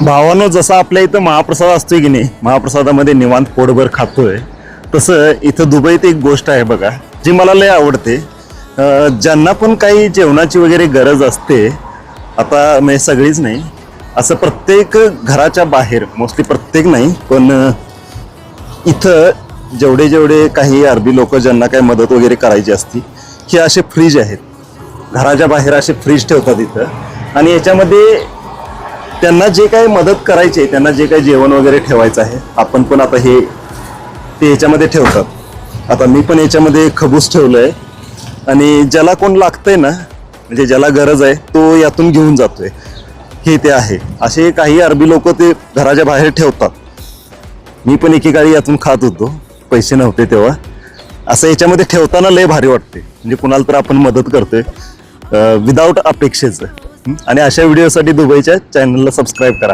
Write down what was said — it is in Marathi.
भावानो, जसं आपल्या इथं महाप्रसाद असतोय की नाही, महाप्रसादामध्ये निवांत पोटभर खातोय, तसं इथं दुबईत एक गोष्ट आहे बघा, जी मला लय आवडते. ज्यांना पण काही जेवणाची वगैरे गरज असते, आता म्हणजे सगळीच नाही, असं प्रत्येक घराच्या बाहेर, मोस्टली प्रत्येक नाही पण इथं जेवढे जेवढे काही अरबी लोक ज्यांना काही मदत वगैरे करायची असती, हे असे फ्रीज आहेत. घराच्या बाहेर असे फ्रीज ठेवतात इथं, आणि याच्यामध्ये त्यांना जे काही मदत करायची आहे, त्यांना जे काही जेवण वगैरे ठेवायचं आहे, आपण पण आता हे ते याच्यामध्ये ठेवतात. आता मी पण याच्यामध्ये खबूस ठेवलंय, आणि ज्याला कोण लागतंय ना, म्हणजे ज्याला गरज आहे तो यातून घेऊन जातोय. हे ते आहे. असे काही अरबी लोक ते घराच्या बाहेर ठेवतात. मी पण एकेकाळी यातून खात होतो, पैसे नव्हते तेव्हा. असं याच्यामध्ये ठेवताना लय भारी वाटते, म्हणजे कुणाला तर आपण मदत करतोय विदाऊट अपेक्षेचं. आणि अशा व्हिडिओसाठी दुबईच्या चॅनलला सबस्क्राईब करा.